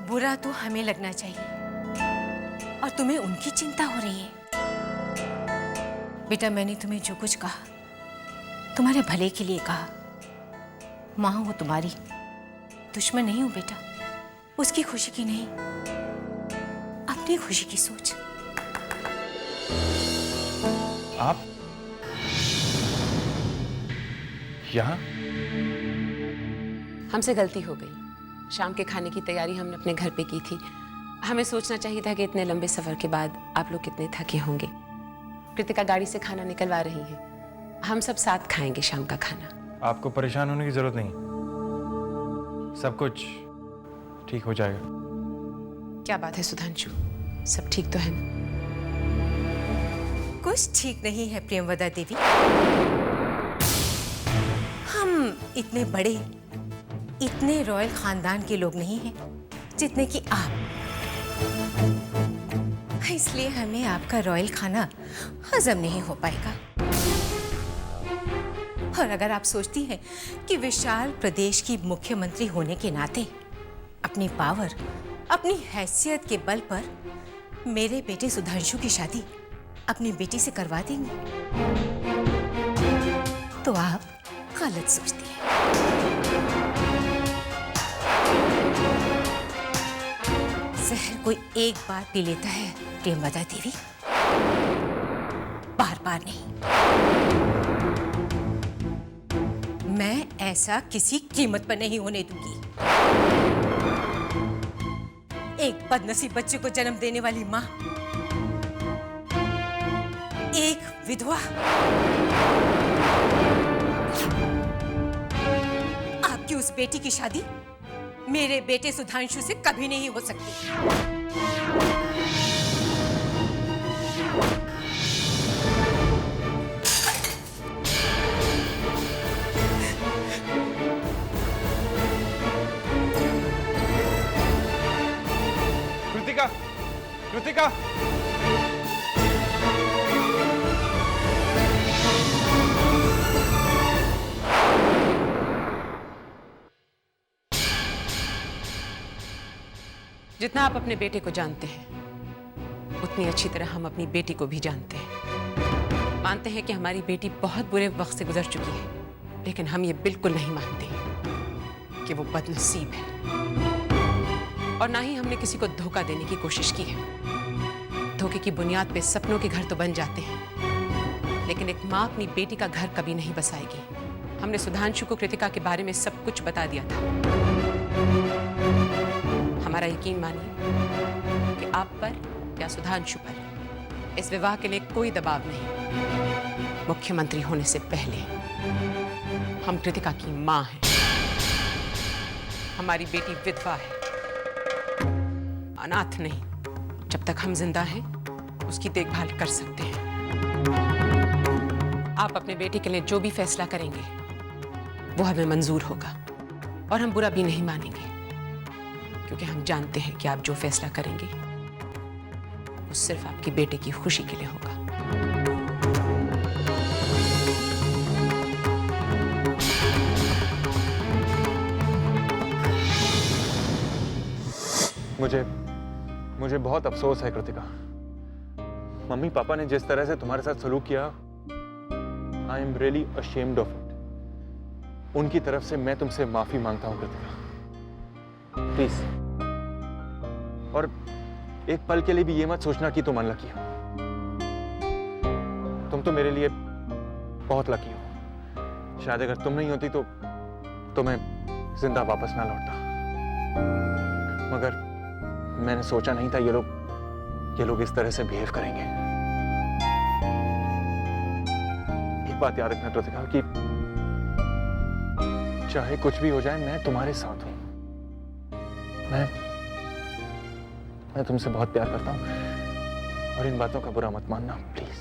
बुरा तो हमें लगना चाहिए और तुम्हें उनकी चिंता हो रही है। बेटा, मैंने तुम्हें जो कुछ कहा तुम्हारे भले के लिए कहा। माँ हो तुम्हारी, दुश्मन नहीं हो बेटा। उसकी खुशी की नहीं, अपनी खुशी की सोच। आप यहाँ? हमसे गलती हो गई। शाम के खाने की तैयारी हमने अपने घर पे की थी। हमें सोचना चाहिए था कि इतने लंबे सफर के बाद आप लोग कितने थके होंगे। कृतिका गाड़ी से खाना निकलवा रही है, हम सब साथ खाएंगे शाम का खाना। आपको परेशान होने की जरूरत नहीं, सब कुछ ठीक हो जाएगा। क्या बात है सुधांशु, सब ठीक तो है ना? कुछ ठीक नहीं है प्रियंवदा देवी। हम इतने बड़े, इतने रॉयल खानदान के लोग नहीं हैं जितने कि आप। इसलिए हमें आपका रॉयल खाना हजम नहीं हो पाएगा। और अगर आप सोचती हैं कि विशाल प्रदेश की मुख्यमंत्री होने के नाते अपनी पावर, अपनी हैसियत के बल पर मेरे बेटे सुधांशु की शादी अपनी बेटी से करवा देंगे, तो आप गलत सोचती हैं। जहर कोई एक बार पी लेता है प्रियंवदा देवी, बार बार नहीं। मैं ऐसा किसी कीमत पर नहीं होने दूंगी। एक बदनसीब बच्चे को जन्म देने वाली मां, एक विधवा, आपकी उस बेटी की शादी मेरे बेटे सुधांशु से कभी नहीं हो सकती। कृतिका, कृतिका! जितना आप अपने बेटे को जानते हैं उतनी अच्छी तरह हम अपनी बेटी को भी जानते हैं। मानते हैं कि हमारी बेटी बहुत बुरे वक्त से गुजर चुकी है, लेकिन हम ये बिल्कुल नहीं मानते कि वो बदनसीब है। और ना ही हमने किसी को धोखा देने की कोशिश की है। धोखे की बुनियाद पे सपनों के घर तो बन जाते हैं, लेकिन एक माँ अपनी बेटी का घर कभी नहीं बसाएगी। हमने सुधांशु को कृतिका के बारे में सब कुछ बता दिया था। हमारा यकीन मानिए कि आप पर या सुधांशु पर इस विवाह के लिए कोई दबाव नहीं। मुख्यमंत्री होने से पहले हम कृतिका की मां हैं। हमारी बेटी विधवा है, अनाथ नहीं। जब तक हम जिंदा हैं उसकी देखभाल कर सकते हैं। आप अपने बेटे के लिए जो भी फैसला करेंगे वो हमें मंजूर होगा और हम बुरा भी नहीं मानेंगे, क्योंकि हम जानते हैं कि आप जो फैसला करेंगे वो सिर्फ आपकी बेटे की खुशी के लिए होगा। मुझे बहुत अफसोस है कृतिका। मम्मी पापा ने जिस तरह से तुम्हारे साथ सलूक किया, I am really ashamed of it. उनकी तरफ से मैं तुमसे माफी मांगता हूं कृतिका, प्लीज। और एक पल के लिए भी ये मत सोचना कि तुम अनलकी हो। तुम तो मेरे लिए बहुत लकी हो। शायद अगर तुम नहीं होती तो मैं जिंदा वापस ना लौटता। मगर मैंने सोचा नहीं था ये लोग इस तरह से बिहेव करेंगे। एक बात याद रखना कृतिका कि चाहे कुछ भी हो जाए मैं तुम्हारे साथ हूं। मैं तुमसे बहुत प्यार करता हूं और इन बातों का बुरा मत मानना प्लीज।